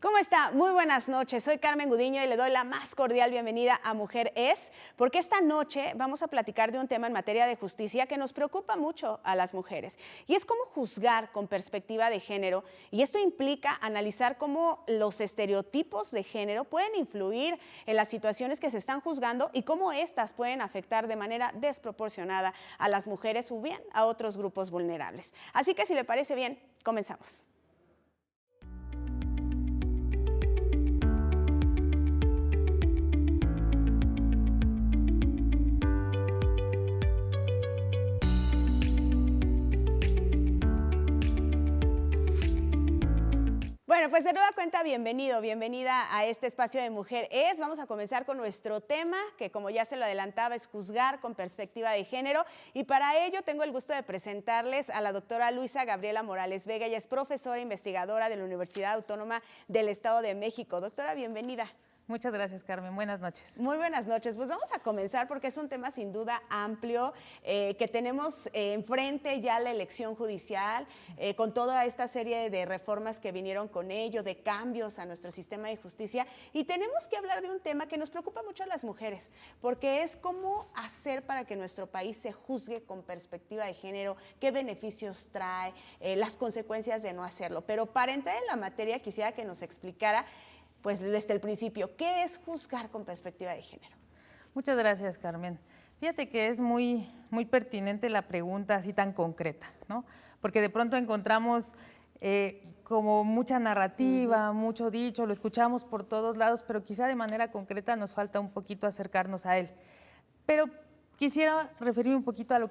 ¿Cómo está? Muy buenas noches. Soy Carmen Gudiño y le doy la más cordial bienvenida a Mujer Es, porque esta noche vamos a platicar de un tema en materia de justicia que nos preocupa mucho a las mujeres, y es cómo juzgar con perspectiva de género, y esto implica analizar cómo los estereotipos de género pueden influir en las situaciones que se están juzgando y cómo éstas pueden afectar de manera desproporcionada a las mujeres o bien a otros grupos vulnerables. Así que si le parece bien, comenzamos. Bueno, pues de nueva cuenta, bienvenida a este espacio de Mujer Es. Vamos a comenzar con nuestro tema, que como ya se lo adelantaba, es juzgar con perspectiva de género. Y para ello tengo el gusto de presentarles a la doctora Luisa Gabriela Morales Vega. Ella es profesora e investigadora de la Universidad Autónoma del Estado de México. Doctora, bienvenida. Muchas gracias, Carmen. Buenas noches. Muy buenas noches. Pues vamos a comenzar porque es un tema sin duda amplio, que tenemos enfrente ya la elección judicial, con toda esta serie de reformas que vinieron con ello, de cambios a nuestro sistema de justicia, y tenemos que hablar de un tema que nos preocupa mucho a las mujeres, porque es cómo hacer para que nuestro país se juzgue con perspectiva de género, qué beneficios trae, las consecuencias de no hacerlo. Pero para entrar en la materia quisiera que nos explicara, pues desde el principio, ¿qué es juzgar con perspectiva de género? Muchas gracias, Carmen. Fíjate que es muy pertinente la pregunta así tan concreta, ¿no? Porque de pronto encontramos como mucha narrativa, mucho dicho, lo escuchamos por todos lados, pero quizá de manera concreta nos falta un poquito acercarnos a él. Pero quisiera referirme un poquito a lo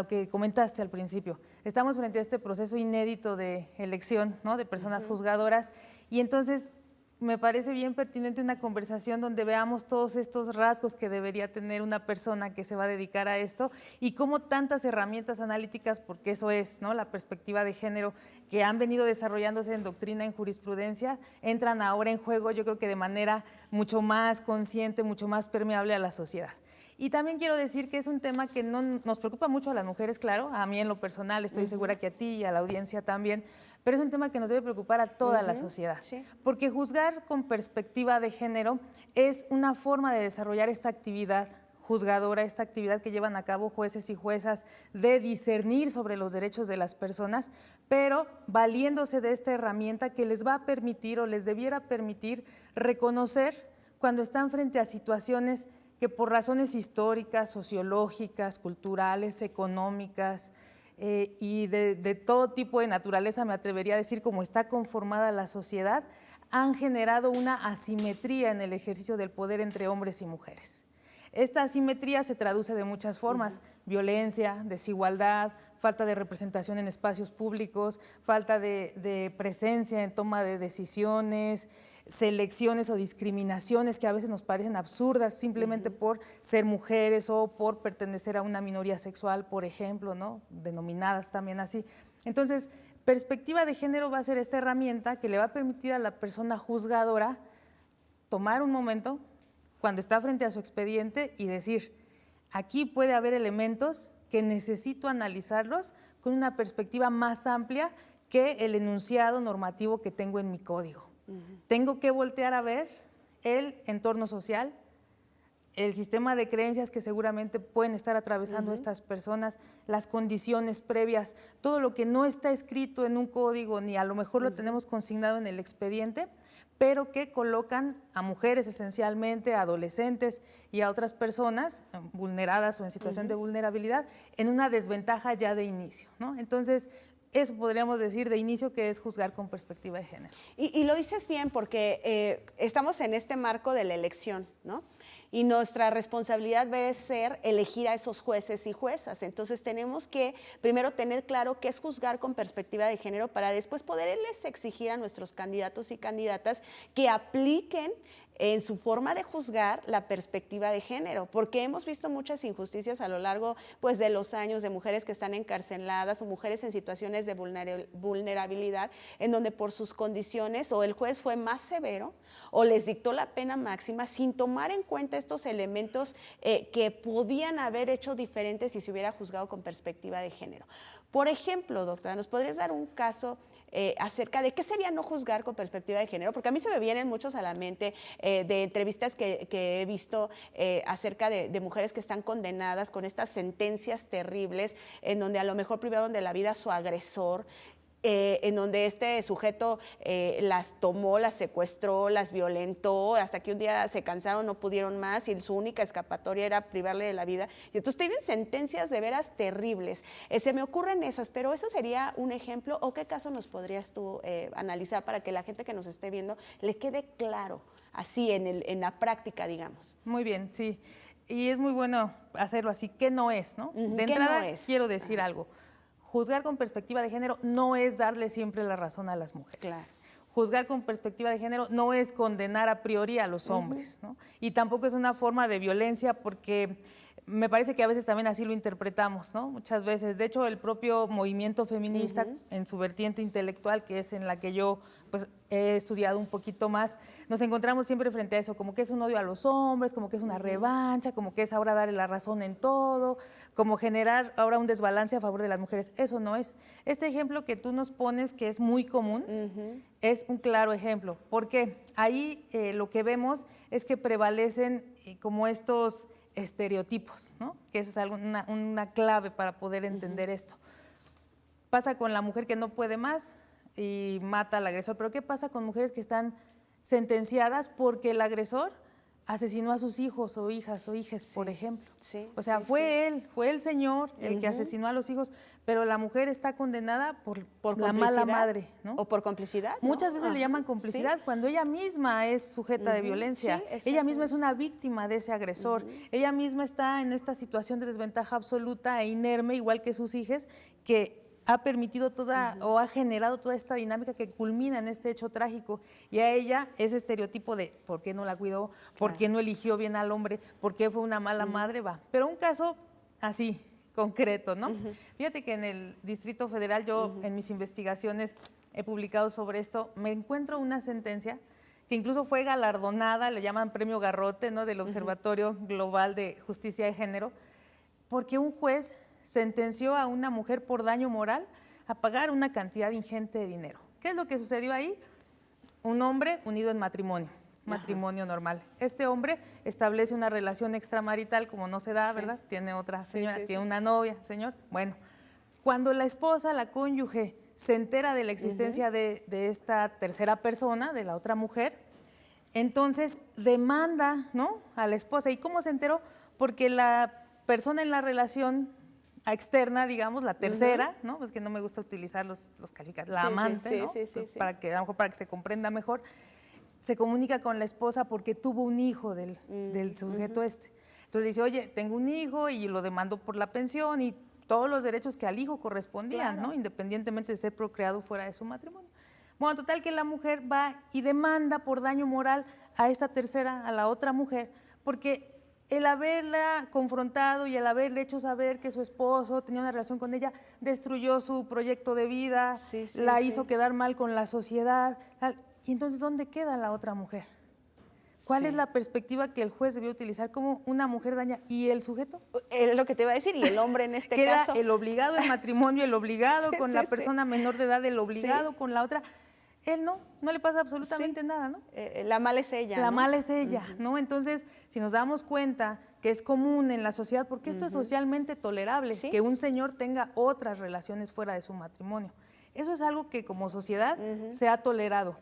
que comentaste al principio. Estamos frente a este proceso inédito de elección, ¿no?, de personas juzgadoras, y entonces me parece bien pertinente una conversación donde veamos todos estos rasgos que debería tener una persona que se va a dedicar a esto y cómo tantas herramientas analíticas, porque eso es, ¿no?, la perspectiva de género, que han venido desarrollándose en doctrina, en jurisprudencia, entran ahora en juego, yo creo que de manera mucho más consciente, mucho más permeable a la sociedad. Y también quiero decir que es un tema que no nos preocupa mucho a las mujeres, claro, a mí en lo personal, estoy segura que a ti y a la audiencia también, pero es un tema que nos debe preocupar a toda la sociedad, porque juzgar con perspectiva de género es una forma de desarrollar esta actividad juzgadora, esta actividad que llevan a cabo jueces y juezas de discernir sobre los derechos de las personas, pero valiéndose de esta herramienta que les va a permitir o les debiera permitir reconocer cuando están frente a situaciones que por razones históricas, sociológicas, culturales, económicas, y de todo tipo de naturaleza, me atrevería a decir, como está conformada la sociedad, han generado una asimetría en el ejercicio del poder entre hombres y mujeres. Esta asimetría se traduce de muchas formas: violencia, desigualdad, falta de representación en espacios públicos, falta de presencia en toma de decisiones, selecciones o discriminaciones que a veces nos parecen absurdas simplemente por ser mujeres o por pertenecer a una minoría sexual, por ejemplo, ¿no?, denominadas también así. Entonces, perspectiva de género va a ser esta herramienta que le va a permitir a la persona juzgadora tomar un momento cuando está frente a su expediente y decir: aquí puede haber elementos que necesito analizarlos con una perspectiva más amplia que el enunciado normativo que tengo en mi código. Tengo que voltear a ver el entorno social, el sistema de creencias que seguramente pueden estar atravesando estas personas, las condiciones previas, todo lo que no está escrito en un código ni a lo mejor lo tenemos consignado en el expediente, pero que colocan a mujeres esencialmente, a adolescentes y a otras personas vulneradas o en situación de vulnerabilidad en una desventaja ya de inicio, ¿no? Entonces, eso podríamos decir de inicio que es juzgar con perspectiva de género. Y lo dices bien porque estamos en este marco de la elección, ¿no? Y nuestra responsabilidad debe ser elegir a esos jueces y juezas. Entonces tenemos que primero tener claro qué es juzgar con perspectiva de género para después poderles exigir a nuestros candidatos y candidatas que apliquen en su forma de juzgar la perspectiva de género, porque hemos visto muchas injusticias a lo largo, pues, de los años, de mujeres que están encarceladas o mujeres en situaciones de vulnerabilidad, en donde por sus condiciones o el juez fue más severo o les dictó la pena máxima sin tomar en cuenta estos elementos que podían haber hecho diferentes si se hubiera juzgado con perspectiva de género. Por ejemplo, doctora, ¿nos podrías dar un caso acerca de qué sería no juzgar con perspectiva de género, porque a mí se me vienen muchos a la mente de entrevistas que he visto acerca de mujeres que están condenadas con estas sentencias terribles, en donde a lo mejor privaron de la vida a su agresor, en donde este sujeto las tomó, las secuestró, las violentó, hasta que un día se cansaron, no pudieron más y su única escapatoria era privarle de la vida. Y entonces tienen sentencias de veras terribles. Se me ocurren esas, pero ¿eso sería un ejemplo o qué caso nos podrías tú analizar para que la gente que nos esté viendo le quede claro, así en la práctica, digamos? Muy bien, sí. Y es muy bueno hacerlo así. ¿Qué no es, no? De ¿Qué entrada, no es? quiero decir algo. Juzgar con perspectiva de género no es darle siempre la razón a las mujeres. Claro. Juzgar con perspectiva de género no es condenar a priori a los hombres, ¿no? Y tampoco es una forma de violencia porque me parece que a veces también así lo interpretamos, ¿no? Muchas veces. De hecho, el propio movimiento feminista, en su vertiente intelectual, que es en la que yo pues, he estudiado un poquito más, nos encontramos siempre frente a eso, como que es un odio a los hombres, como que es una revancha, como que es ahora darle la razón en todo, como generar ahora un desbalance a favor de las mujeres. Eso no es. Este ejemplo que tú nos pones, que es muy común, es un claro ejemplo, porque ahí lo que vemos es que prevalecen como estos estereotipos, ¿no? Que esa es una clave para poder entender esto. Pasa con la mujer que no puede más y mata al agresor, pero ¿qué pasa con mujeres que están sentenciadas porque el agresor asesinó a sus hijos o hijas o hijes, por ejemplo? Sí, o sea, fue el señor el que asesinó a los hijos, pero la mujer está condenada por la mala madre, ¿no? O por complicidad, ¿no? Muchas veces le llaman complicidad cuando ella misma es sujeta de violencia. Ella misma es una víctima de ese agresor. Ella misma está en esta situación de desventaja absoluta e inerme, igual que sus hijas, que ha permitido o ha generado toda esta dinámica que culmina en este hecho trágico. Y a ella ese estereotipo de por qué no la cuidó, por qué no eligió bien al hombre, por qué fue una mala madre, va. Pero un caso así, concreto, ¿no? Fíjate que en el Distrito Federal yo en mis investigaciones he publicado sobre esto, me encuentro una sentencia que incluso fue galardonada, le llaman Premio Garrote, ¿no? Del Observatorio Global de Justicia de Género, porque un juez sentenció a una mujer por daño moral a pagar una cantidad ingente de dinero. ¿Qué es lo que sucedió ahí? Un hombre unido en matrimonio normal. Este hombre establece una relación extramarital, como no se da, ¿verdad? Tiene otra señora, tiene una novia, señor. Bueno, cuando la esposa, la cónyuge, se entera de la existencia de esta tercera persona, de la otra mujer, entonces demanda, ¿no?, a la esposa. ¿Y cómo se enteró? Porque la persona en la relación externa, digamos, la tercera, ¿no? Pues que no me gusta utilizar los calificativos, la amante, ¿no? Para que, a lo mejor para que se comprenda mejor, se comunica con la esposa porque tuvo un hijo del sujeto este. Entonces dice, oye, tengo un hijo y lo demando por la pensión y todos los derechos que al hijo correspondían, ¿no? Independientemente de ser procreado fuera de su matrimonio. Bueno, total que la mujer va y demanda por daño moral a esta tercera, a la otra mujer, porque el haberla confrontado y el haberle hecho saber que su esposo tenía una relación con ella, destruyó su proyecto de vida, la hizo quedar mal con la sociedad. Tal. Y entonces, ¿dónde queda la otra mujer? ¿Cuál es la perspectiva que el juez debió utilizar? ¿Cómo una mujer daña? ¿Y el sujeto? Es lo que te iba a decir, y el hombre en este caso. Queda el obligado en matrimonio, el obligado con la persona menor de edad, el obligado con la otra. Él no le pasa absolutamente nada, ¿no? La mala es ella, La mala es ella, ¿no? Entonces, si nos damos cuenta que es común en la sociedad, porque esto es socialmente tolerable, que un señor tenga otras relaciones fuera de su matrimonio. Eso es algo que como sociedad se ha tolerado.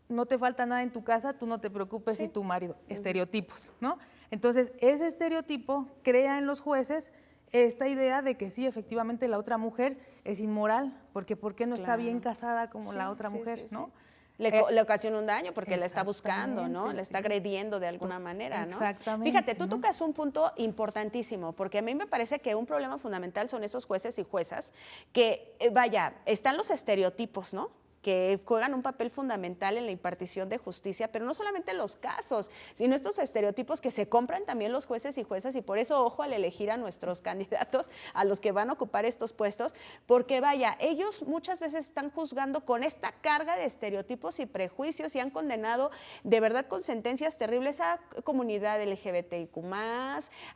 No te falta nada en tu casa, tú no te preocupes si tu marido. Estereotipos, ¿no? Entonces, ese estereotipo crea en los jueces esta idea de que sí, efectivamente, la otra mujer es inmoral, porque ¿por qué no está bien casada como la otra mujer, no? Le ocasiona un daño porque la está buscando, ¿no? La está agrediendo de alguna manera, ¿no? Exactamente. Fíjate, tú tocas un punto importantísimo, porque a mí me parece que un problema fundamental son esos jueces y juezas que, vaya, están los estereotipos, ¿no?, que juegan un papel fundamental en la impartición de justicia, pero no solamente en los casos, sino estos estereotipos que se compran también los jueces y juezas, y por eso ojo al elegir a nuestros candidatos, a los que van a ocupar estos puestos, porque vaya, ellos muchas veces están juzgando con esta carga de estereotipos y prejuicios y han condenado de verdad con sentencias terribles a comunidad LGBTIQ+,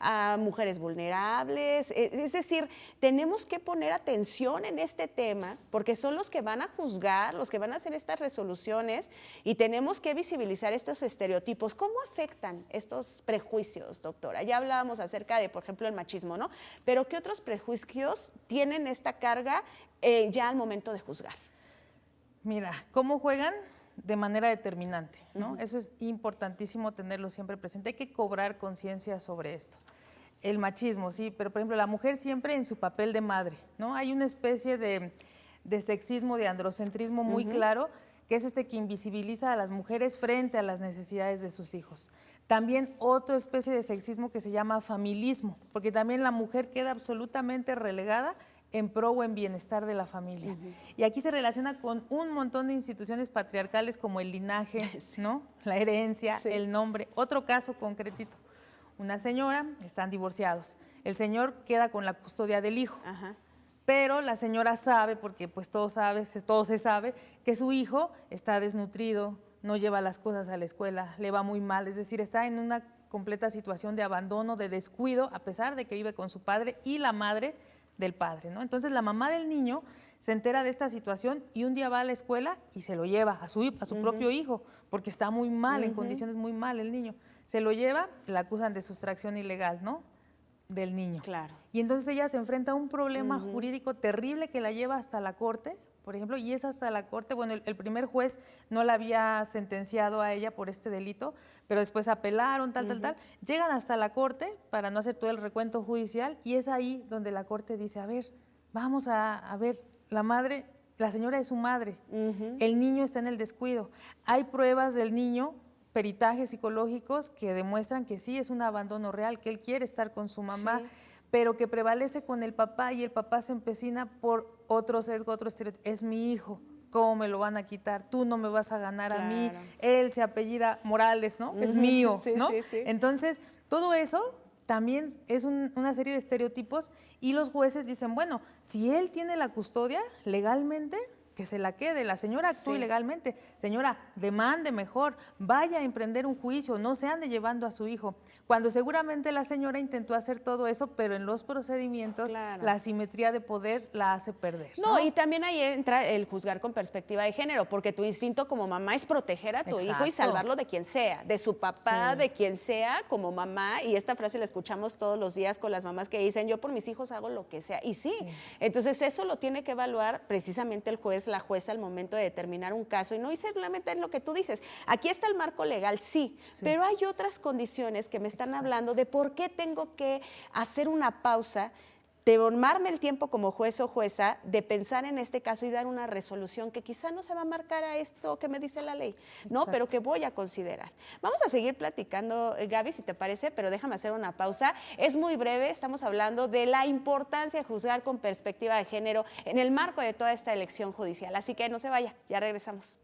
a mujeres vulnerables, es decir, tenemos que poner atención en este tema, porque son los que van a juzgar, los que van a hacer estas resoluciones y tenemos que visibilizar estos estereotipos. ¿Cómo afectan estos prejuicios, doctora? Ya hablábamos acerca de, por ejemplo, el machismo, ¿no? Pero ¿qué otros prejuicios tienen esta carga ya al momento de juzgar? Mira, ¿cómo juegan? De manera determinante, ¿no? Eso es importantísimo tenerlo siempre presente. Hay que cobrar conciencia sobre esto. El machismo, sí, pero por ejemplo la mujer siempre en su papel de madre, ¿no? Hay una especie de sexismo, de androcentrismo muy claro, que es que invisibiliza a las mujeres frente a las necesidades de sus hijos. También otra especie de sexismo que se llama familismo, porque también la mujer queda absolutamente relegada en pro o en bienestar de la familia. Y aquí se relaciona con un montón de instituciones patriarcales como el linaje, ¿no? La herencia, el nombre. Otro caso concretito. Una señora, están divorciados. El señor queda con la custodia del hijo. Pero la señora sabe, porque pues todo se sabe, que su hijo está desnutrido, no lleva las cosas a la escuela, le va muy mal, es decir, está en una completa situación de abandono, de descuido, a pesar de que vive con su padre y la madre del padre, ¿no? Entonces la mamá del niño se entera de esta situación y un día va a la escuela y se lo lleva a su propio hijo, porque está muy mal, en condiciones muy mal el niño. Se lo lleva, la acusan de sustracción ilegal, ¿no? Del niño. Claro. Y entonces ella se enfrenta a un problema jurídico terrible que la lleva hasta la corte, por ejemplo, y es hasta la corte, bueno, el primer juez no la había sentenciado a ella por este delito, pero después apelaron, tal, llegan hasta la corte para no hacer todo el recuento judicial y es ahí donde la corte dice, a ver, vamos a ver, la señora es su madre, el niño está en el descuido, hay pruebas del niño, peritajes psicológicos que demuestran que sí es un abandono real, que él quiere estar con su mamá, pero que prevalece con el papá y el papá se empecina por otro sesgo, otro estereotipo. Es mi hijo, ¿cómo me lo van a quitar? Tú no me vas a ganar a mí. Él se apellida Morales, ¿no? Es mío, ¿no? Entonces, todo eso también es una serie de estereotipos y los jueces dicen, bueno, si él tiene la custodia legalmente, que se la quede, la señora actúe ilegalmente, señora, demande mejor, vaya a emprender un juicio, no se ande llevando a su hijo, cuando seguramente la señora intentó hacer todo eso, pero en los procedimientos la asimetría de poder la hace perder. No, y también ahí entra el juzgar con perspectiva de género, porque tu instinto como mamá es proteger a tu hijo y salvarlo de quien sea, de su papá, de quien sea, como mamá, y esta frase la escuchamos todos los días con las mamás que dicen, yo por mis hijos hago lo que sea, y entonces eso lo tiene que evaluar precisamente el juez, la jueza al momento de determinar un caso y no solamente en lo que tú dices. Aquí está el marco legal, pero hay otras condiciones que me están hablando de por qué tengo que hacer una pausa, de tomarme el tiempo como juez o jueza de pensar en este caso y dar una resolución que quizá no se va a marcar a esto que me dice la ley, ¿no? Pero que voy a considerar. Vamos a seguir platicando, Gaby, si te parece, pero déjame hacer una pausa. Es muy breve, estamos hablando de la importancia de juzgar con perspectiva de género en el marco de toda esta elección judicial. Así que no se vaya, ya regresamos.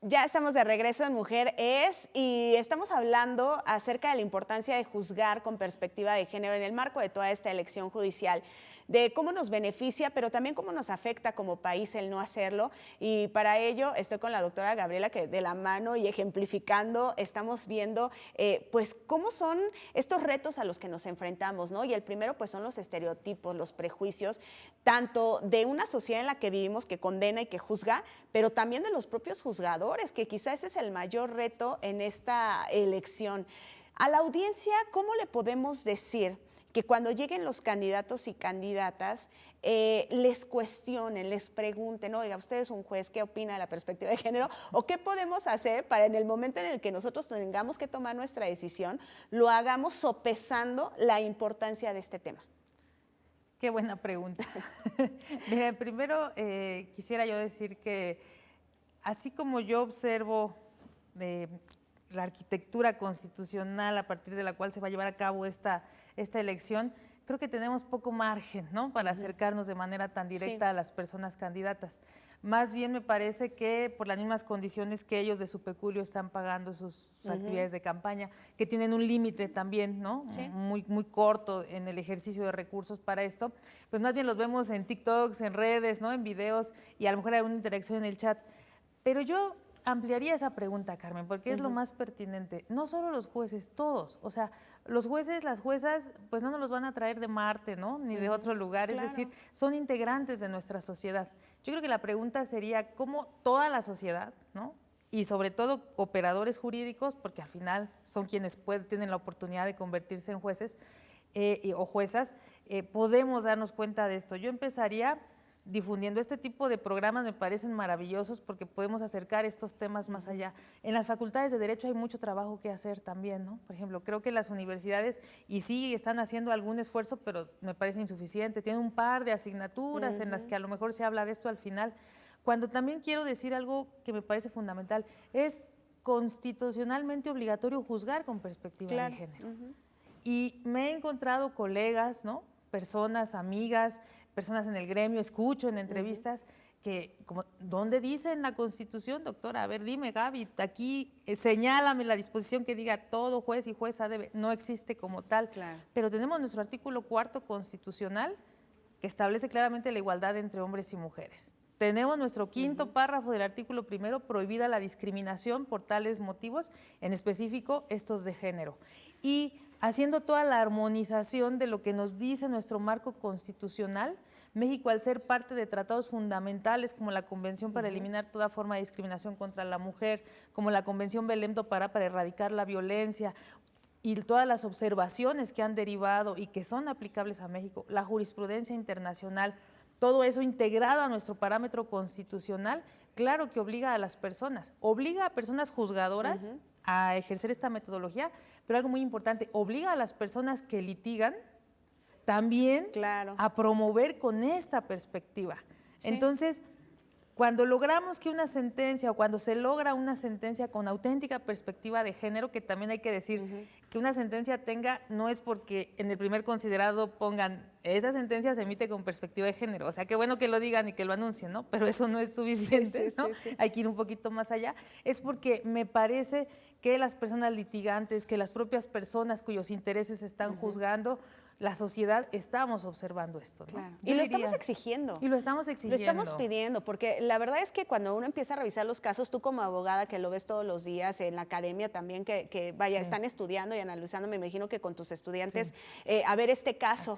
Ya estamos de regreso en Mujer Es y estamos hablando acerca de la importancia de juzgar con perspectiva de género en el marco de toda esta elección judicial, de cómo nos beneficia, pero también cómo nos afecta como país el no hacerlo. Y para ello estoy con la doctora Gabriela, que de la mano y ejemplificando estamos viendo pues cómo son estos retos a los que nos enfrentamos, ¿no? Y el primero pues son los estereotipos, los prejuicios, tanto de una sociedad en la que vivimos que condena y que juzga, pero también de los propios juzgadores, que quizás ese es el mayor reto en esta elección. A la audiencia, ¿cómo le podemos decir que cuando lleguen los candidatos y candidatas les cuestionen, les pregunten, oiga, usted es un juez, ¿qué opina de la perspectiva de género? ¿O qué podemos hacer para en el momento en el que nosotros tengamos que tomar nuestra decisión, lo hagamos sopesando la importancia de este tema? Qué buena pregunta. Mira, primero quisiera yo decir que así como yo observo la arquitectura constitucional a partir de la cual se va a llevar a cabo esta elección, creo que tenemos poco margen, ¿no? Para acercarnos de manera tan directa a las personas candidatas. Más bien me parece que por las mismas condiciones que ellos de su peculio están pagando sus actividades de campaña, que tienen un límite también, ¿no? Sí. Muy corto en el ejercicio de recursos para esto, pues más bien los vemos en TikToks, en redes, ¿no? En videos y a lo mejor hay una interacción en el chat. Pero yo ampliaría esa pregunta, Carmen, porque es lo más pertinente. No solo los jueces, todos. O sea, los jueces, las juezas, pues no nos los van a traer de Marte, ¿no? Ni de otro lugar. Claro. Es decir, son integrantes de nuestra sociedad. Yo creo que la pregunta sería cómo toda la sociedad, ¿no? Y sobre todo operadores jurídicos, porque al final son quienes tienen la oportunidad de convertirse en jueces o juezas, podemos darnos cuenta de esto. Yo empezaría difundiendo este tipo de programas, me parecen maravillosos porque podemos acercar estos temas más allá. En las facultades de Derecho hay mucho trabajo que hacer también, ¿no? Por ejemplo, creo que las universidades, y sí están haciendo algún esfuerzo, pero me parece insuficiente, tienen un par de asignaturas en las que a lo mejor se habla de esto al final. Cuando también quiero decir algo que me parece fundamental, es constitucionalmente obligatorio juzgar con perspectiva de género. Y me he encontrado colegas, ¿no? Personas, amigas, personas en el gremio, escucho en entrevistas que, como, ¿dónde dice en la Constitución, doctora? A ver, dime, Gaby, aquí señálame la disposición que diga todo juez y jueza debe. No existe como tal, pero tenemos nuestro artículo 4 constitucional que establece claramente la igualdad entre hombres y mujeres. Tenemos nuestro quinto párrafo del artículo 1, prohibida la discriminación por tales motivos, en específico estos de género. Y haciendo toda la armonización de lo que nos dice nuestro marco constitucional, México, al ser parte de tratados fundamentales como la Convención para eliminar toda forma de discriminación contra la mujer, como la Convención Belém do Pará para erradicar la violencia, y todas las observaciones que han derivado y que son aplicables a México, la jurisprudencia internacional, todo eso integrado a nuestro parámetro constitucional, claro que obliga a las personas, obliga a personas juzgadoras a ejercer esta metodología, pero algo muy importante, obliga a las personas que litigan también a promover con esta perspectiva. Sí. Entonces, cuando logramos que una sentencia o cuando se logra una sentencia con auténtica perspectiva de género, que también hay que decir que una sentencia tenga, no es porque en el primer considerado pongan, esa sentencia se emite con perspectiva de género, o sea, qué bueno que lo digan y que lo anuncien, ¿no? Pero eso no es suficiente, ¿no? Hay que ir un poquito más allá. Es porque me parece que las personas litigantes, que las propias personas cuyos intereses se están juzgando, la sociedad estamos observando esto, ¿no? Claro. Y lo estamos exigiendo. Y lo estamos exigiendo. Lo estamos pidiendo, porque la verdad es que cuando uno empieza a revisar los casos, tú como abogada que lo ves todos los días, en la academia también, que vaya, están estudiando y analizando, me imagino que con tus estudiantes, a ver este caso,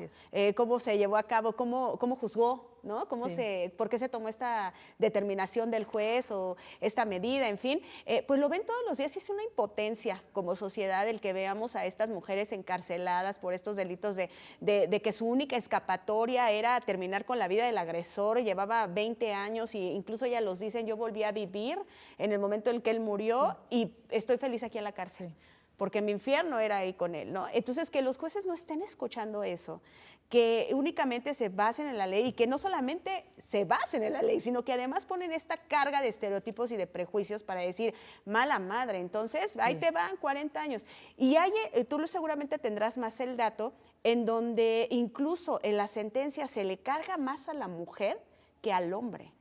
cómo se llevó a cabo, cómo juzgó, ¿no? ¿Por qué se tomó esta determinación del juez o esta medida, en fin? Pues lo ven todos los días y es una impotencia como sociedad el que veamos a estas mujeres encarceladas por estos delitos de que su única escapatoria era terminar con la vida del agresor, llevaba 20 años e incluso ellas los dicen, yo volví a vivir en el momento en que él murió y estoy feliz aquí en la cárcel. Porque mi infierno era ahí con él, ¿no? Entonces, que los jueces no estén escuchando eso, que únicamente se basen en la ley y que no solamente se basen en la ley, sino que además ponen esta carga de estereotipos y de prejuicios para decir, mala madre, entonces ahí te van 40 años. Y tú seguramente tendrás más el dato en donde incluso en la sentencia se le carga más a la mujer que al hombre,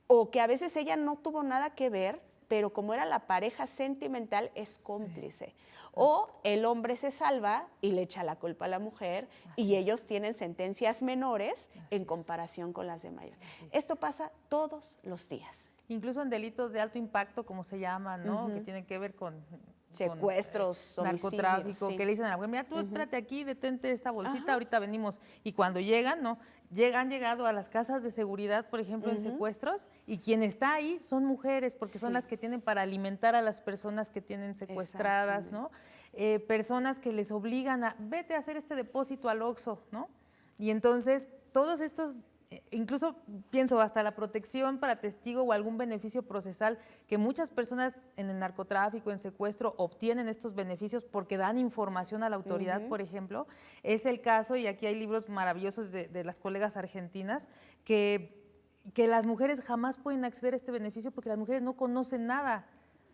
o que a veces ella no tuvo nada que ver, pero como era la pareja sentimental, es cómplice. O el hombre se salva y le echa la culpa a la mujer y ellos tienen sentencias menores en comparación con las de mayor. Esto pasa todos los días. Incluso en delitos de alto impacto, como se llaman, ¿no? Que tienen que ver con secuestros, narcotráfico, que le dicen a la mujer, mira, tú espérate aquí, detente esta bolsita, ahorita venimos. Y cuando llegan, ¿no? Han llegado a las casas de seguridad, por ejemplo, en secuestros, y quien está ahí son mujeres, porque son las que tienen para alimentar a las personas que tienen secuestradas, ¿no? Personas que les obligan a, vete a hacer este depósito al Oxxo, ¿no? Y entonces, todos estos, incluso pienso hasta la protección para testigo o algún beneficio procesal, que muchas personas en el narcotráfico, en secuestro, obtienen estos beneficios porque dan información a la autoridad, por ejemplo. Es el caso, y aquí hay libros maravillosos de las colegas argentinas, que las mujeres jamás pueden acceder a este beneficio porque las mujeres no conocen nada.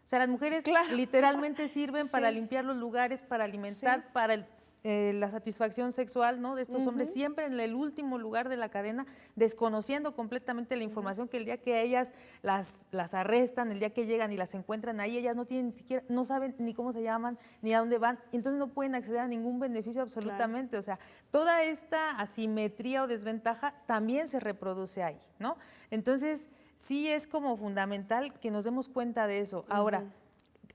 O sea, las mujeres literalmente sirven para limpiar los lugares, para alimentar, para la satisfacción sexual, ¿no? De estos hombres siempre en el último lugar de la cadena, desconociendo completamente la información que el día que ellas las arrestan, el día que llegan y las encuentran ahí, ellas no tienen ni siquiera, no saben ni cómo se llaman, ni a dónde van, entonces no pueden acceder a ningún beneficio absolutamente. Claro. O sea, toda esta asimetría o desventaja también se reproduce ahí, ¿no? Entonces, sí es como fundamental que nos demos cuenta de eso. Ahora,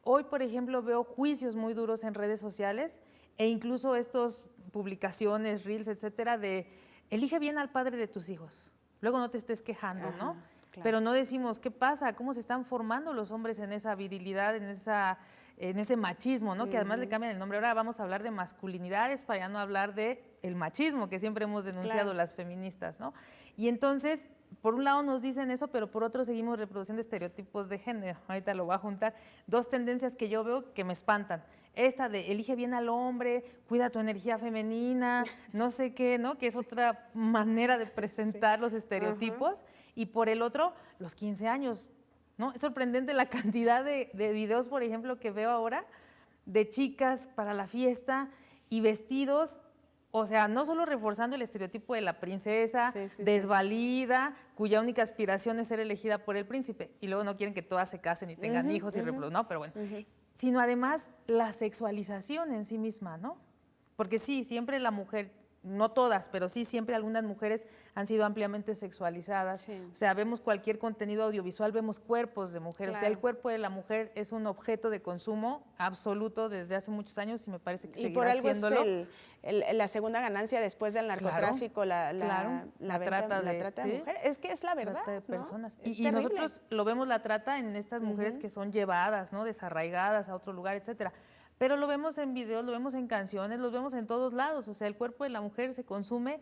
hoy, por ejemplo, veo juicios muy duros en redes sociales e incluso estas publicaciones, reels, etcétera, de elige bien al padre de tus hijos. Luego no te estés quejando, ¿no? Claro. Pero no decimos qué pasa, cómo se están formando los hombres en esa virilidad, en ese machismo, ¿no? Que además le cambian el nombre. Ahora vamos a hablar de masculinidades para ya no hablar de el machismo que siempre hemos denunciado las feministas, ¿no? Y entonces, por un lado nos dicen eso, pero por otro seguimos reproduciendo estereotipos de género. Ahorita lo voy a juntar. Dos tendencias que yo veo que me espantan. Esta de elige bien al hombre, cuida tu energía femenina, no sé qué, ¿no? Que es otra manera de presentar los estereotipos. Y por el otro, los 15 años, ¿no? Es sorprendente la cantidad de videos, por ejemplo, que veo ahora de chicas para la fiesta y vestidos, o sea, no solo reforzando el estereotipo de la princesa desvalida, cuya única aspiración es ser elegida por el príncipe, y luego no quieren que todas se casen y tengan hijos y reproduzcan, no, pero bueno, sino además la sexualización en sí misma, ¿no? Porque sí, siempre la mujer, no todas, pero sí siempre algunas mujeres han sido ampliamente sexualizadas. Sí. O sea, vemos cualquier contenido audiovisual, vemos cuerpos de mujer. Claro. O sea, el cuerpo de la mujer es un objeto de consumo absoluto desde hace muchos años y me parece que seguirá siéndolo. Es la segunda ganancia después del narcotráfico, la trata de mujeres. Es que es la verdad, trata de personas. ¿No? Y nosotros lo vemos la trata en estas mujeres que son llevadas, ¿no? Desarraigadas a otro lugar, etcétera. Pero lo vemos en videos, lo vemos en canciones, lo vemos en todos lados. O sea, el cuerpo de la mujer se consume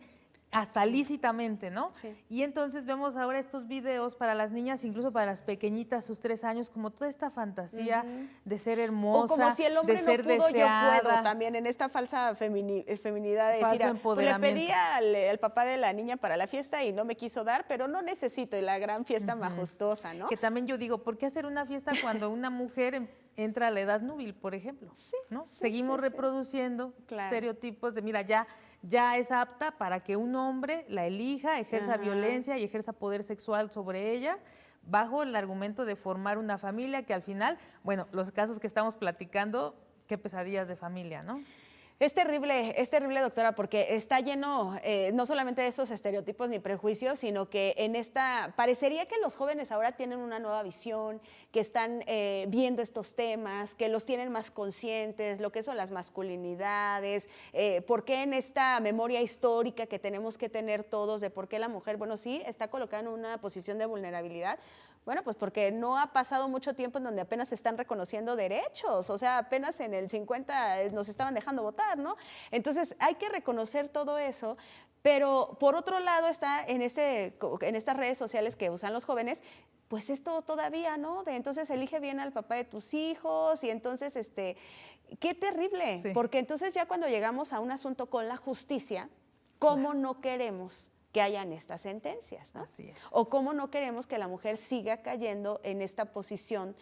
hasta lícitamente, ¿no? Sí. Y entonces vemos ahora estos videos para las niñas, incluso para las pequeñitas, sus 3 años, como toda esta fantasía de ser hermosa, o como si el hombre de ser no pudo, deseada. Yo puedo, también en esta falsa feminidad de decir, pues le pedí al papá de la niña para la fiesta y no me quiso dar, pero no necesito, y la gran fiesta majestuosa, ¿no? Que también yo digo, ¿por qué hacer una fiesta cuando una mujer entra a la edad núbil, por ejemplo? ¿No? Seguimos reproduciendo estereotipos de, mira, ya es apta para que un hombre la elija, ejerza violencia y ejerza poder sexual sobre ella, bajo el argumento de formar una familia que al final, bueno, los casos que estamos platicando, qué pesadillas de familia, ¿no? Es terrible, doctora, porque está lleno no solamente de esos estereotipos ni prejuicios, sino que parecería que los jóvenes ahora tienen una nueva visión, que están viendo estos temas, que los tienen más conscientes, lo que son las masculinidades, por qué en esta memoria histórica que tenemos que tener todos de por qué la mujer, bueno, sí, está colocada en una posición de vulnerabilidad. Bueno, pues porque no ha pasado mucho tiempo en donde apenas se están reconociendo derechos, o sea, apenas en el 50 nos estaban dejando votar, ¿no? Entonces hay que reconocer todo eso, pero por otro lado está en estas redes sociales que usan los jóvenes, pues esto todavía, ¿no? Entonces elige bien al papá de tus hijos y entonces, qué terrible, porque entonces ya cuando llegamos a un asunto con la justicia, ¿cómo no queremos que hayan estas sentencias, ¿no? Así es. O cómo no queremos que la mujer siga cayendo en esta posición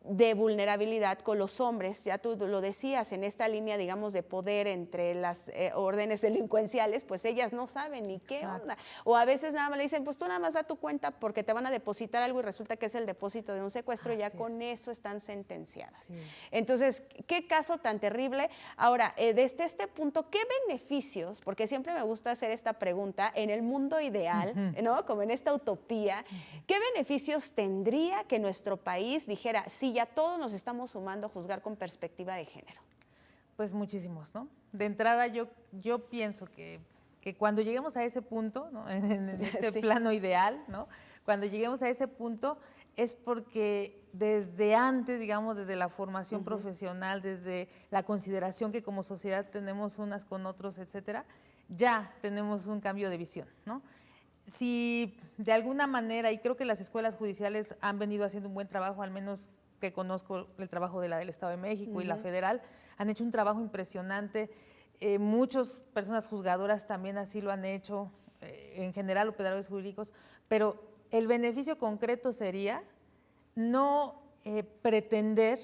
de vulnerabilidad con los hombres, ya tú lo decías, en esta línea, digamos, de poder entre las órdenes delincuenciales, pues ellas no saben ni qué onda. O a veces nada más le dicen, pues tú nada más da tu cuenta porque te van a depositar algo y resulta que es el depósito de un secuestro y ya con eso están sentenciadas. Sí. Entonces, qué caso tan terrible. Ahora, desde este punto, ¿qué beneficios, porque siempre me gusta hacer esta pregunta, en el mundo ideal, ¿no? Como en esta utopía, ¿qué beneficios tendría que nuestro país dijera, sí, ya todos nos estamos sumando a juzgar con perspectiva de género? Pues muchísimos, ¿no? De entrada yo pienso que cuando lleguemos a ese punto, ¿no? en este plano ideal, ¿no? Cuando lleguemos a ese punto es porque desde antes, digamos, desde la formación profesional, desde la consideración que como sociedad tenemos unas con otros, etcétera, ya tenemos un cambio de visión, ¿no? Si de alguna manera, y creo que las escuelas judiciales han venido haciendo un buen trabajo, al menos que conozco el trabajo de la del Estado de México y la federal, han hecho un trabajo impresionante. Muchas personas juzgadoras también así lo han hecho, en general operadores jurídicos, pero el beneficio concreto sería no pretender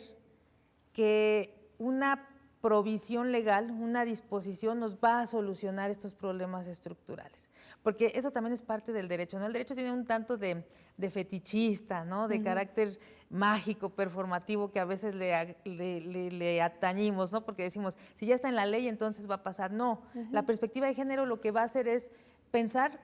que una provisión legal, una disposición nos va a solucionar estos problemas estructurales. Porque eso también es parte del derecho, ¿no? El derecho tiene un tanto de fetichista, ¿no? De carácter mágico, performativo, que a veces le atañimos, ¿no? Porque decimos, si ya está en la ley, entonces va a pasar. No, la perspectiva de género lo que va a hacer es pensar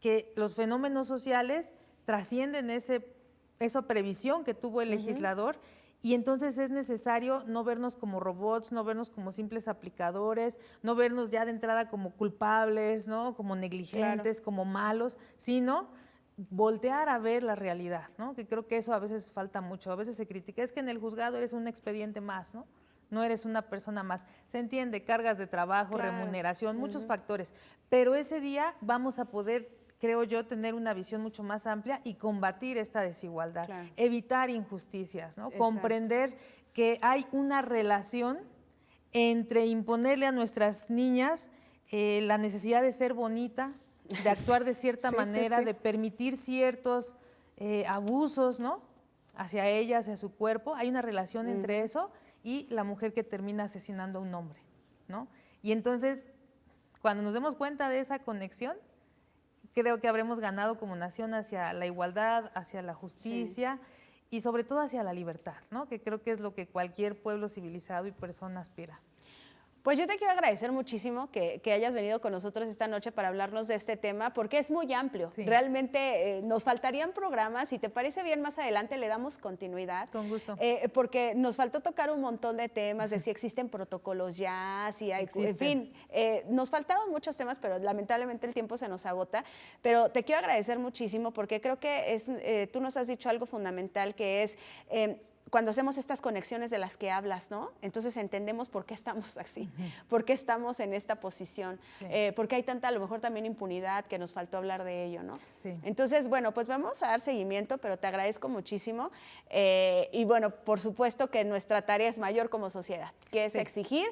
que los fenómenos sociales trascienden esa previsión que tuvo el legislador, y entonces es necesario no vernos como robots, no vernos como simples aplicadores, no vernos ya de entrada como culpables, ¿no? Como negligentes, como malos, sino voltear a ver la realidad, ¿no? Que creo que eso a veces falta mucho. A veces se critica, es que en el juzgado eres un expediente más, ¿no? No eres una persona más. Se entiende, cargas de trabajo, remuneración, muchos factores, pero ese día vamos a poder, creo yo, tener una visión mucho más amplia y combatir esta desigualdad, evitar injusticias, ¿no? Comprender que hay una relación entre imponerle a nuestras niñas la necesidad de ser bonita, de actuar de cierta manera, de permitir ciertos abusos, ¿no? Hacia ella, hacia su cuerpo. Hay una relación entre eso y la mujer que termina asesinando a un hombre, ¿no? Y entonces, cuando nos demos cuenta de esa conexión, creo que habremos ganado como nación hacia la igualdad, hacia la justicia y sobre todo hacia la libertad, ¿no? Que creo que es lo que cualquier pueblo civilizado y persona aspira. Pues yo te quiero agradecer muchísimo que hayas venido con nosotros esta noche para hablarnos de este tema, porque es muy amplio. Realmente nos faltarían programas. Si te parece bien, más adelante le damos continuidad. Con gusto. Porque nos faltó tocar un montón de temas, de si existen protocolos ya, si hay... En fin, nos faltaron muchos temas, pero lamentablemente el tiempo se nos agota. Pero te quiero agradecer muchísimo porque creo que tú nos has dicho algo fundamental, que es... cuando hacemos estas conexiones de las que hablas, ¿no? Entonces entendemos por qué estamos así, por qué estamos en esta posición, por qué hay tanta, a lo mejor también impunidad, que nos faltó hablar de ello, ¿no? Entonces, bueno, pues vamos a dar seguimiento, pero te agradezco muchísimo. Y bueno, por supuesto que nuestra tarea es mayor como sociedad, que es exigir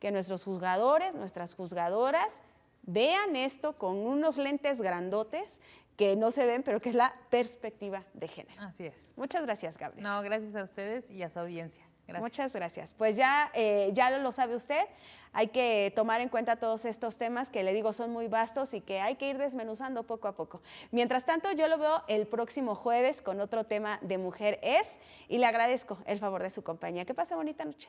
que nuestros juzgadores, nuestras juzgadoras, vean esto con unos lentes grandotes que no se ven, pero que es la perspectiva de género. Así es. Muchas gracias, Gabriel. No, gracias a ustedes y a su audiencia. Gracias. Muchas gracias. Pues ya lo sabe usted, hay que tomar en cuenta todos estos temas que le digo son muy vastos y que hay que ir desmenuzando poco a poco. Mientras tanto, yo lo veo el próximo jueves con otro tema de Mujer Es y le agradezco el favor de su compañía. Que pase bonita noche.